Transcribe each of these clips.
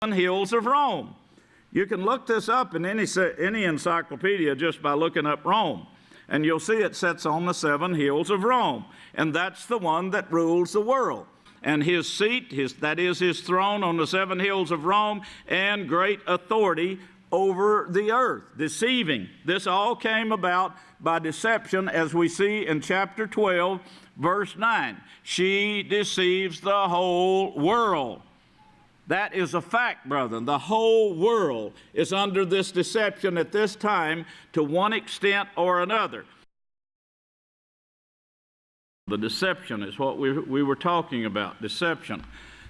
hills of Rome. You can look this up in any encyclopedia just by looking up Rome, and you'll see it sits on the 7 hills of Rome, and that's the one that rules the world. And his seat, that is his throne on the 7 hills of Rome, and great authority over the earth, deceiving. This all came about by deception, as we see in chapter 12, verse 9. She deceives the whole world. That is a fact, brethren. The whole world is under this deception at this time to one extent or another. The deception is what we were talking about, deception.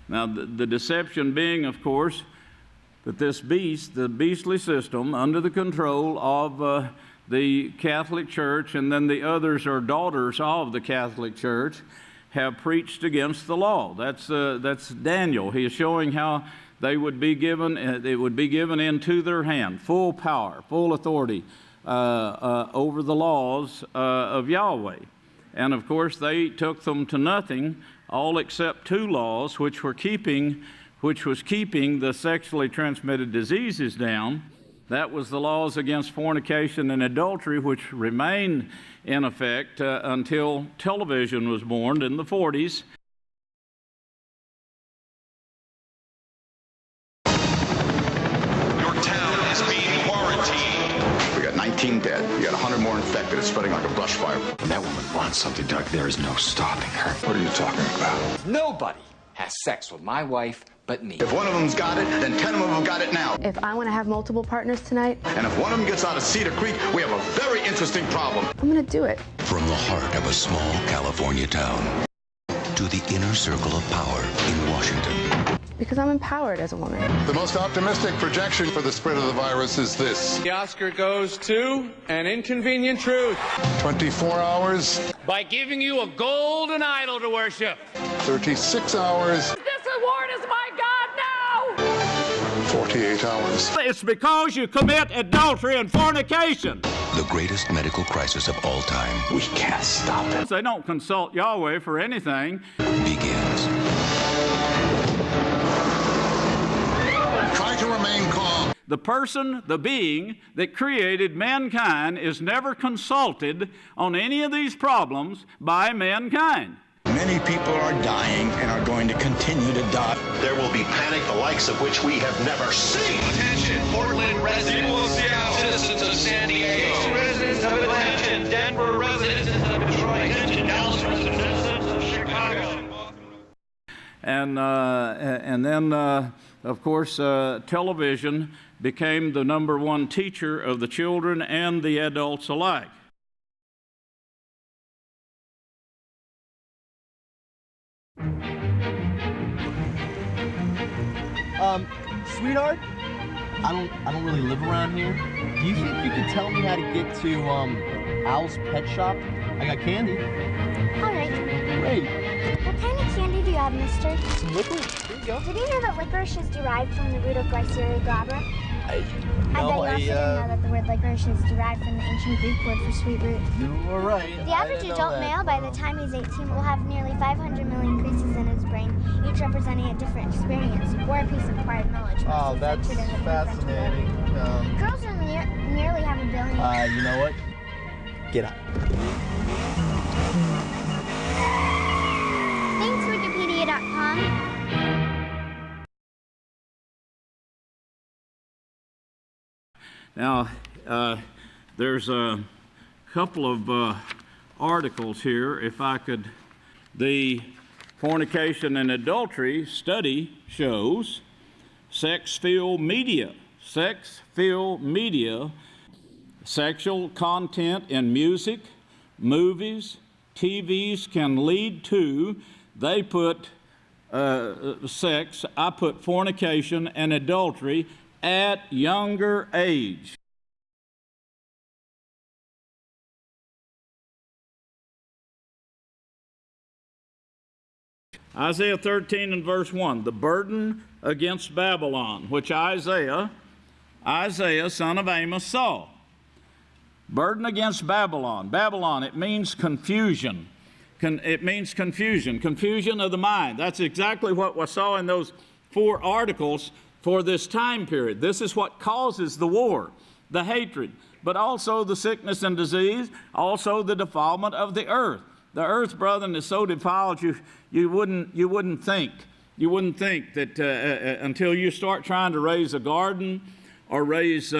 Now, the deception being, of course, that this beast, the beastly system, under the control of the Catholic Church, and then the others are daughters of the Catholic Church, have preached against the law. That's Daniel. He is showing how they would be given, it would be given into their hand, full power, full authority over the laws of Yahweh. And of course, they took them to nothing, all except 2 laws, which was keeping the sexually transmitted diseases down. That was the laws against fornication and adultery, which remained in effect until television was born in the 40s. Your town is being quarantined. We got 19 dead. We got 100 more infected. It's spreading like a brush fire. When that woman wants something, Doug, there is no stopping her. What are you talking about? Nobody has sex with my wife but me. If one of them's got it, then 10 of them have got it now. If I want to have multiple partners tonight, And if one of them gets out of Cedar Creek, we have a very interesting problem. I'm going to do it. From the heart of a small California town to the inner circle of power in Washington. Because I'm empowered as a woman. The most optimistic projection for the spread of the virus is this. The Oscar goes to An Inconvenient Truth. 24 hours, By giving you a golden idol to worship. 36 hours, This award is my God now! 48 hours. It's because you commit adultery and fornication. The greatest medical crisis of all time We can't stop it. They don't consult Yahweh for anything. begins. Try to remain calm. The person, the being that created mankind is never consulted on any of these problems by mankind. Many people are dying and are going to continue to die. There will be panic the likes of which we have never seen. Attention, Portland residents. People of Seattle. Citizens of San Diego. Residents of Atlanta. Denver residents of Detroit. Attention, Dallas residents. Citizens of Chicago. And then, of course, television became the #1 teacher of the children and the adults alike. Sweetheart, I don't really live around here. Do you think you could tell me how to get to Al's Pet Shop? I got candy. All right. Great. What kind of candy do you have, mister? Some liquid. Here you go. Did you know that licorice is derived from the root of Glyceria glabra? I I bet you also didn't know that the word licorice is derived from the ancient Greek word for sweet root. You were right. The average adult male, by the time he's 18, will have nearly 500 million creases in his brain, each representing a different experience or a piece of acquired knowledge. Oh, mostly that's centered in the fascinating. Girls will nearly have a billion. You know what? Get up. Thanks, Wikipedia.com. Now, there's a couple of articles here, if I could. The fornication and adultery study shows sex-filled media, sexual content in music, movies, TVs can lead to, they put sex, I put fornication and adultery at younger age. Isaiah 13 and verse 1, the burden against Babylon, which Isaiah, son of Amos, saw. Burden against Babylon. Babylon, it means confusion. It means confusion of the mind. That's exactly what we saw in those 4 articles for this time period. This is what causes the war, the hatred, but also the sickness and disease, also the defilement of the earth. The earth, brethren, is so defiled you wouldn't think. You wouldn't think that until you start trying to raise a garden or raise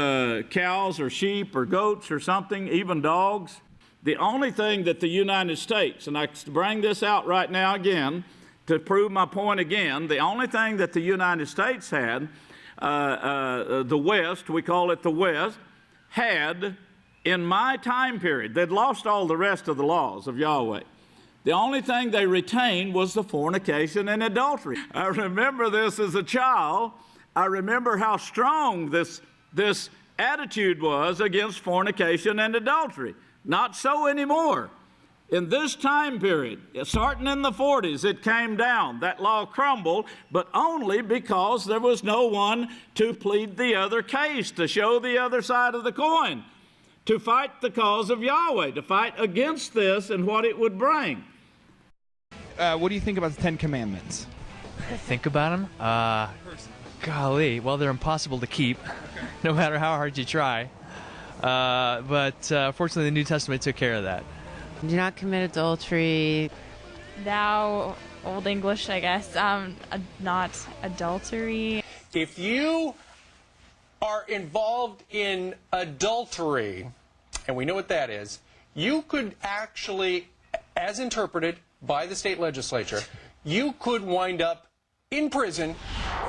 cows or sheep or goats or something, even dogs. The only thing that the United States, and I bring this out right now again to prove my point again, the only thing that the United States had, the West, we call it the West, had in my time period, they'd lost all the rest of the laws of Yahweh. The only thing they retained was the fornication and adultery. I remember this as a child. I remember how strong this attitude was against fornication and adultery. Not so anymore. In this time period, starting in the 40s, it came down. That law crumbled, but only because there was no one to plead the other case, to show the other side of the coin, to fight the cause of Yahweh, to fight against this and what it would bring. What do you think about the Ten Commandments? Think about them? Golly, well, they're impossible to keep, no matter how hard you try. But fortunately, the New Testament took care of that. Do not commit adultery. Thou, Old English, I guess. Not adultery. If you are involved in adultery, and we know what that is, you could actually, as interpreted by the state legislature, you could wind up in prison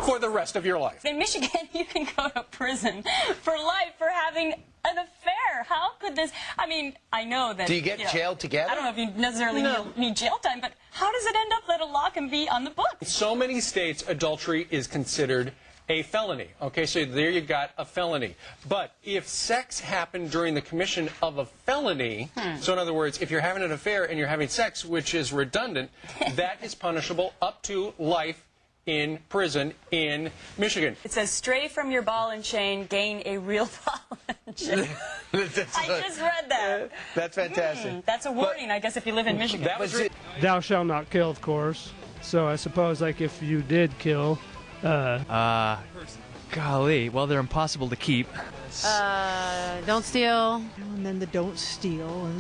for the rest of your life. In Michigan, you can go to prison for life for having an affair. How could this? I mean, I know that. Do you get jailed together? I don't know if you necessarily need jail time, but how does it end up that a law can be on the books? In so many states, adultery is considered a felony. Okay, so there you got a felony. But if sex happened during the commission of a felony, so in other words, if you're having an affair and you're having sex, which is redundant, that is punishable up to life in prison in Michigan. It says, stray from your ball and chain, gain a real ball and chain. I just read that. That's fantastic. That's a warning, I guess, if you live in Michigan. Thou shalt not kill, of course. So I suppose, like, if you did kill... Golly, well, they're impossible to keep. Don't steal. And then the don't steal.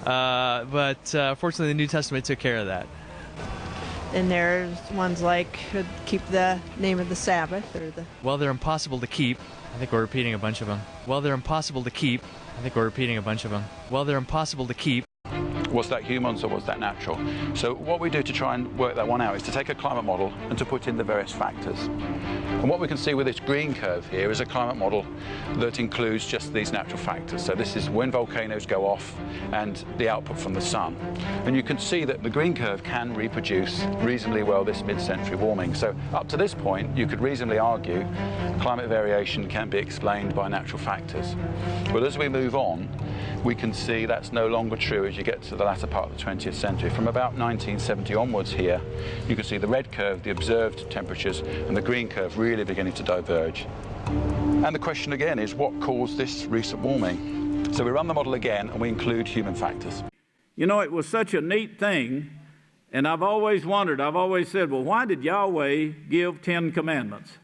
But fortunately, the New Testament took care of that. And there's ones like keep the name of the Sabbath or the... Well, they're impossible to keep. I think we're repeating a bunch of them. Well, they're impossible to keep. I think we're repeating a bunch of them. Well, they're impossible to keep. Was that humans or was that natural? So what we do to try and work that one out is to take a climate model and to put in the various factors. And what we can see with this green curve here is a climate model that includes just these natural factors. So this is when volcanoes go off and the output from the sun. And you can see that the green curve can reproduce reasonably well this mid-century warming. So up to this point, you could reasonably argue climate variation can be explained by natural factors. But as we move on, we can see that's no longer true as you get to the latter part of the 20th century. From about 1970 onwards here, you can see the red curve, the observed temperatures, and the green curve really beginning to diverge. And the question again is, what caused this recent warming? So we run the model again, and we include human factors. You know, it was such a neat thing, and I've always wondered, I've always said, well, why did Yahweh give 10 commandments?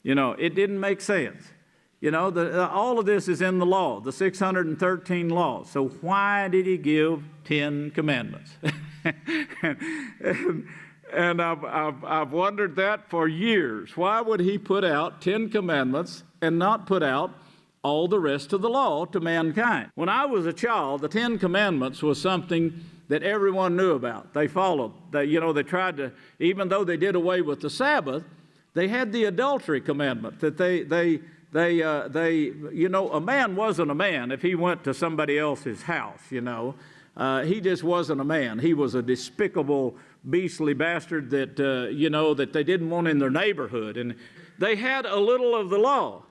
You know, it didn't make sense. You know, all of this is in the law, the 613 laws. So why did he give 10 commandments? and I've wondered that for years. Why would he put out 10 commandments and not put out all the rest of the law to mankind? When I was a child, the 10 commandments was something that everyone knew about. They followed. They tried to, even though they did away with the Sabbath, they had the adultery commandment that you know, a man wasn't a man if he went to somebody else's house, you know. He just wasn't a man. He was a despicable, beastly bastard that, you know, that they didn't want in their neighborhood. And they had a little of the law.